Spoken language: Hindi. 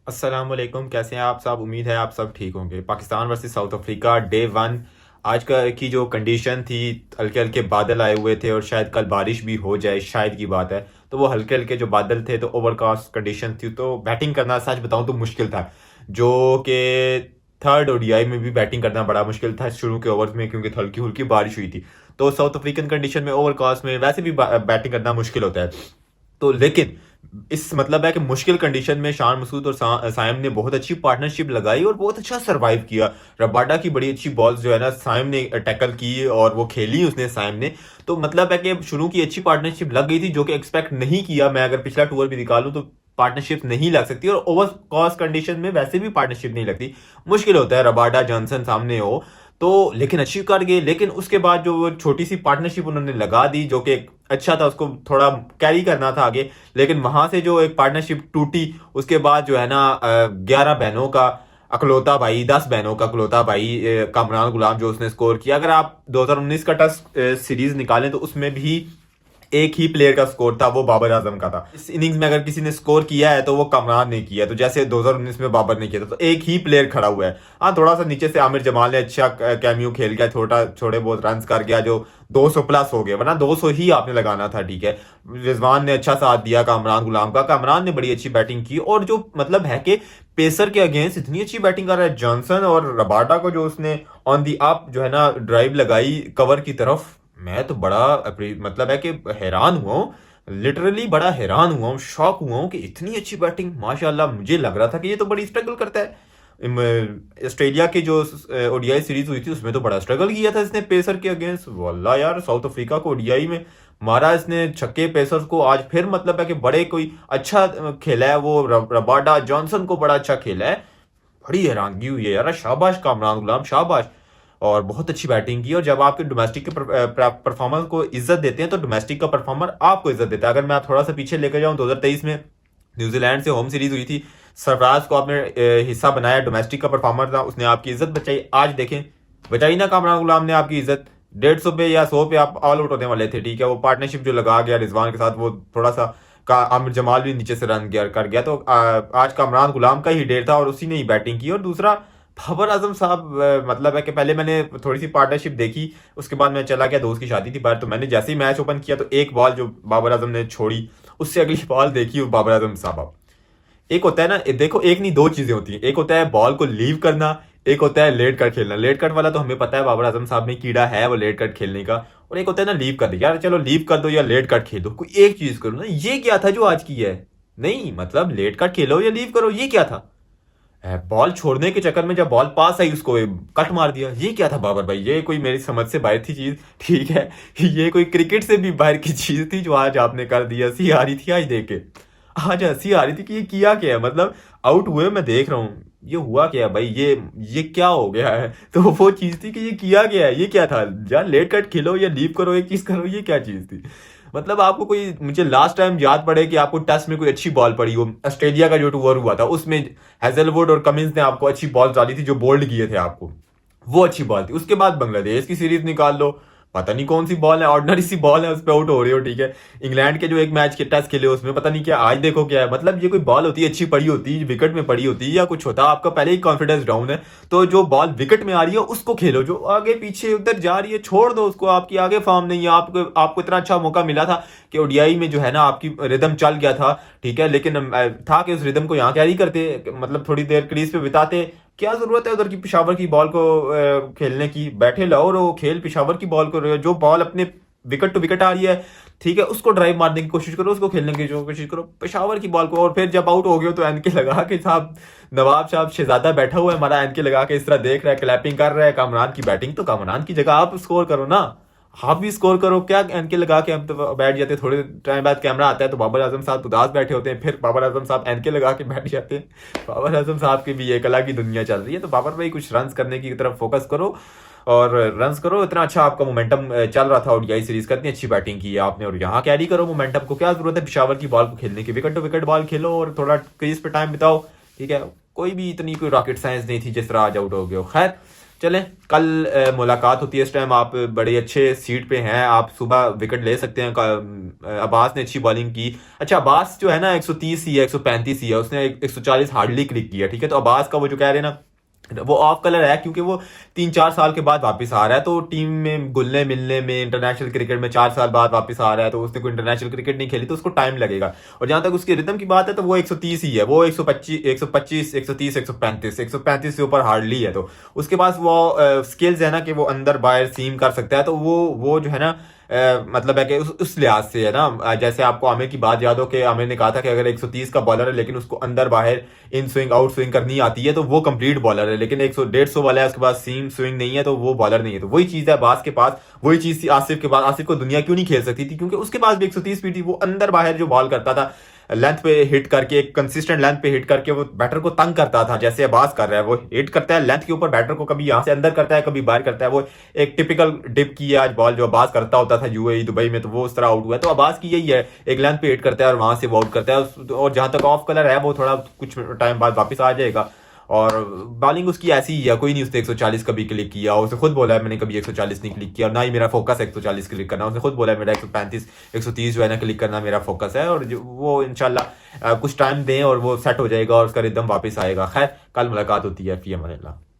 अस्सलाम वालेकुम, कैसे हैं आप सब? उम्मीद है आप सब ठीक होंगे। Pakistan versus south Africa day one. आज का की जो कंडीशन थी, हल्के हल्के बादल आए हुए थे और शायद कल बारिश भी हो जाए, शायद की बात है। तो वो हल्के हल्के जो बादल थे तो ओवरकास्ट कंडीशन थी, तो बैटिंग करना सच बताऊं तो मुश्किल था। जो कि थर्ड ओडीआई में भी बैटिंग करना बड़ा मुश्किल था शुरू के ओवर्स में, क्योंकि हल्की हल्की बारिश हुई थी। तो साउथ अफ्रीकन कंडीशन में ओवरकास्ट में वैसे भी बैटिंग करना मुश्किल होता है। तो लेकिन इस मतलब है कि मुश्किल कंडीशन में शान मसूद और साइम ने बहुत अच्छी पार्टनरशिप लगाई और बहुत अच्छा सरवाइव किया। रबाडा की बड़ी अच्छी बॉल्स जो है ना, साइम ने टैकल की और वो खेली उसने, साइम ने। तो मतलब है कि शुरू की अच्छी पार्टनरशिप लग गई थी, जो कि एक्सपेक्ट नहीं किया। मैं अगर पिछला टूर भी निकालूं तो पार्टनरशिप नहीं लग सकती, और ओवर कॉस्ट कंडीशन में वैसे भी पार्टनरशिप नहीं लगती। मुश्किल होता है रबाडा जॉनसन सामने हो तो। लेकिन अच्छी कर गए। लेकिन उसके बाद जो वो छोटी सी पार्टनरशिप उन्होंने लगा दी, जो कि अच्छा था, उसको थोड़ा कैरी करना था आगे। लेकिन वहां से जो एक पार्टनरशिप टूटी, उसके बाद जो है ना 11 बहनों का अकलौता भाई, 10 बहनों का अकलौता भाई कामरान गुलाम जो उसने स्कोर किया। अगर आप 2019 का टेस्ट सीरीज निकालें तो उसमें भी एक ही प्लेयर का स्कोर था, वो बाबर आजम का था। इस इनिंग्स में अगर किसी ने स्कोर किया है तो वो कमरान ने किया, तो जैसे 2019 में बाबर ने किया था, तो एक ही प्लेयर खड़ा हुआ है। हाँ, थोड़ा सा नीचे से आमिर जमाल ने अच्छा कैमियो खेल गया, थोड़े बहुत रन कर गया, जो 200 प्लस हो गया, वरना 200 ही आपने लगाना था। ठीक है, रिजवान ने अच्छा साथ दिया कामरान गुलाम का। कामरान ने बड़ी अच्छी बैटिंग की, और जो मतलब है कि पेसर के अगेंस्ट इतनी अच्छी बैटिंग कर रहा है जॉनसन, और रबाडा को जो उसने ऑन दी अप जो है ना ड्राइव लगाई कवर की तरफ, मैं तो बड़ा मतलब है कि हैरान हुआ हूँ। लिटरली बड़ा हैरान हुआ हूँ, शॉक हुआ हूँ कि इतनी अच्छी बैटिंग माशाल्लाह। मुझे लग रहा था कि ये तो बड़ी स्ट्रगल करता है। ऑस्ट्रेलिया की जो ओडीआई सीरीज हुई थी उसमें तो बड़ा स्ट्रगल किया था इसने पेसर के अगेंस्ट। वल्ला यार, साउथ अफ्रीका को ओडीआई में मारा इसने छक्के पेसर्स को। आज फिर मतलब है कि बड़े कोई अच्छा खेला है वो। रबाडा जॉनसन को बड़ा अच्छा खेला है। बड़ी हैरानगी हुई है यार, शाबाश कामरान गुलाम, शाबाश। और बहुत अच्छी बैटिंग की। और जब आपके डोमेस्टिक के परफॉर्मर को इज्जत देते हैं तो डोमेस्टिक का परफॉर्मर आपको इज्जत देता है। अगर मैं थोड़ा सा पीछे लेकर जाऊं, 2023 में न्यूजीलैंड से होम सीरीज हुई थी, सरफराज को आपने हिस्सा बनाया, डोमेस्टिक का परफॉर्मर था, उसने आपकी इज्जत बचाई। आज देखें, बचाई ना कामरान गुलाम ने आपकी इज्जत। 150 पे या 100 पे आप ऑल आउट होने वाले थे। ठीक है, वो पार्टनरशिप जो लगा गया रिजवान के साथ, वो थोड़ा सा का आमिर जमाल भी नीचे से रन गया कर गया। तो आज कामरान गुलाम का ही डेट था और उसी ने ही बैटिंग की। और दूसरा, बाबर आजम साहब, मतलब है कि पहले मैंने थोड़ी सी पार्टनरशिप देखी, उसके बाद मैं चला गया, दोस्त की शादी थी बाहर। तो मैंने जैसे ही मैच ओपन किया तो एक बॉल जो बाबर आजम ने छोड़ी, उससे अगली बॉल देखी वो बाबर आजम साहब। एक होता है ना, देखो, एक नहीं दो चीजें होती हैं। एक होता है बॉल को लीव करना, एक होता है लेट कट खेलना। लेट कट वाला तो हमें पता है बाबर आजम साहब में कीड़ा है वो लेट कट खेलने का। और एक होता है ना लीव कर दो। यार चलो लीव कर दो या लेट कट खेल दो, कोई एक चीज करो ना। ये क्या था जो आज किया है? नहीं, मतलब लेट कट खेलो या लीव करो, ये क्या था? बॉल छोड़ने के चक्कर में जब बॉल पास आई उसको कट मार दिया, ये क्या था बाबर भाई? ये कोई मेरी समझ से बाहर थी चीज। ठीक है, ये कोई क्रिकेट से भी बाहर की चीज थी जो आज आपने कर दी। हंसी आ रही थी आज देख के, आज हंसी आ रही थी कि ये किया क्या है। मतलब आउट हुए मैं देख रहा हूँ, ये हुआ क्या है भाई? ये क्या हो गया है? तो वो चीज थी कि ये किया गया है, ये क्या था यार? लेट कट खेलो या लीव करो, एक चीज करो, ये क्या चीज थी? मतलब आपको कोई, मुझे लास्ट टाइम याद पड़े कि आपको टेस्ट में कोई अच्छी बॉल पड़ी हो, ऑस्ट्रेलिया का जो टूर हुआ था उसमें हेजलवुड और कमिंस ने आपको अच्छी बॉल डाली थी, जो बोल्ड किए थे आपको, वो अच्छी बॉल थी। उसके बाद बांग्लादेश की सीरीज निकाल लो, पता नहीं कौन सी बॉल है, ऑर्डिनरी सी बॉल है, उस पर आउट हो रही हो। ठीक है, इंग्लैंड के जो एक मैच के टेस्ट खेले उसमें पता नहीं क्या, आज देखो क्या है। मतलब ये कोई बॉल होती है अच्छी पड़ी होती है, विकेट में पड़ी होती है या कुछ होता है, आपका पहले ही कॉन्फिडेंस डाउन है, तो जो बॉल विकेट में आ रही है उसको खेलो। जो आगे पीछे उधर जा रही है छोड़ दो उसको, आपकी आगे फॉर्म नहीं है। आपको इतना अच्छा मौका मिला था कि ओडीआई में जो है ना आपकी रिदम चल गया था। ठीक है, लेकिन था कि उस रिदम को यहाँ कैरी करते, मतलब थोड़ी देर क्रीज पे बिताते। क्या जरूरत है उधर की पेशावर की बॉल को खेलने की? बैठे लाओ रो खेल पेशावर की बॉल को। जो बॉल अपने विकेट टू विकेट आ रही है, ठीक है, उसको ड्राइव मारने की कोशिश करो, उसको खेलने की जो कोशिश करो, पेशावर की बॉल को। और फिर जब आउट हो गए तो एनके लगा के साहब, नवाब साहब शहजादा बैठा हुआ है हमारा, एनके लगा के इस तरह देख रहा है, क्लैपिंग कर रहा है कामरान की बैटिंग। तो कामरान की जगह आप स्कोर करो ना, आप भी स्कोर करो। क्या एनके लगा के हम तो बैठ जाते, थोड़े टाइम बाद कैमरा आता है तो बाबर आजम साहब उदास बैठे होते हैं, फिर बाबर आजम साहब एनके लगा के बैठ जाते हैं। बाबर आजम साहब की भी एक अलग की दुनिया चल रही है। तो बाबर भाई कुछ रन्स करने की तरफ फोकस करो और रन्स करो। इतना अच्छा आपका मोमेंटम चल रहा था ओडीआई सीरीज का, इतनी अच्छी बैटिंग की है आपने, और यहाँ कैरी करो मोमेंटम को। क्या जरूरत है पिशावर की बॉल को खेलने की? विकेट टू विकेट बॉल खेलो और थोड़ा क्रीज पे टाइम बिताओ। ठीक है, कोई भी इतनी कोई रॉकेट साइंस नहीं थी जिस तरह आज आउट हो गए हो। खैर चलें कल मुलाकात होती है। इस टाइम आप बड़े अच्छे सीट पे हैं, आप सुबह विकेट ले सकते हैं। अब्बास ने अच्छी बॉलिंग की। अच्छा, अब्बास जो है ना 130 ही है, 135 ही है, उसने 140 हार्डली क्लिक किया, ठीक है। तो अब्बास का वो जो कह रहे हैं ना, वो ऑफ कलर है क्योंकि वो 3-4 साल के बाद वापस आ रहा है। तो टीम में घुलने मिलने में, इंटरनेशनल क्रिकेट में 4 साल बाद वापस आ रहा है, तो उसने कोई इंटरनेशनल क्रिकेट नहीं खेली, तो उसको टाइम लगेगा। और जहां तक उसकी रिदम की बात है, तो वो 130 ही है, वो 125 130 135 से ऊपर हार्डली है। तो उसके पास वो स्किल्स है ना कि वो अंदर बाहर सीम कर सकता है। तो वो जो है ना मतलब है कि उस लिहाज से है ना, जैसे आपको आमिर की बात याद हो कि आमिर ने कहा था कि अगर 130 का बॉलर है लेकिन उसको अंदर बाहर इन स्विंग आउट स्विंग करनी आती है, तो वो कंप्लीट बॉलर है। लेकिन 100-150 वाला है, उसके पास सीम स्विंग नहीं है, तो वो बॉलर नहीं है। तो वही चीज़ है अब्बास के पास, वही चीज़ थी आसिफ के पास। आसिफ को दुनिया क्यों नहीं खेल सकती थी? क्योंकि उसके पास भी 130 स्पीड थी। वो अंदर बाहर जो बॉल करता था, लेंथ पे हिट करके, एक कंसिस्टेंट लेंथ पे हिट करके वो बैटर को तंग करता था, जैसे अब्बास कर रहा है। वो हिट करता है लेंथ के ऊपर बैटर को, कभी यहाँ से अंदर करता है, कभी बाहर करता है। वो एक टिपिकल डिप की है आज बॉल जो अब्बास करता होता था यूएई दुबई में, तो वो उस तरह आउट हुआ है। तो अब्बास की यही है, एक लेंथ पे हिट करता है और वहां से वो आउट करता है। और जहां तक ऑफ कलर है, वो थोड़ा कुछ टाइम बाद वापस आ जाएगा। और बॉलिंग उसकी ऐसी ही है, कोई नहीं उसने 140 कभी क्लिक किया। उसने खुद बोला है मैंने कभी 140 नहीं क्लिक किया, और ना ही मेरा फोकस है 140 क्लिक करना। उसने खुद बोला है मेरा 135 130 जो है ना क्लिक करना मेरा फोकस है। और वो इंशाल्लाह कुछ टाइम दें और वो सेट हो जाएगा और उसका रिदम वापस आएगा। खैर, कल मुलाकात होती है। फी अमान अल्लाह।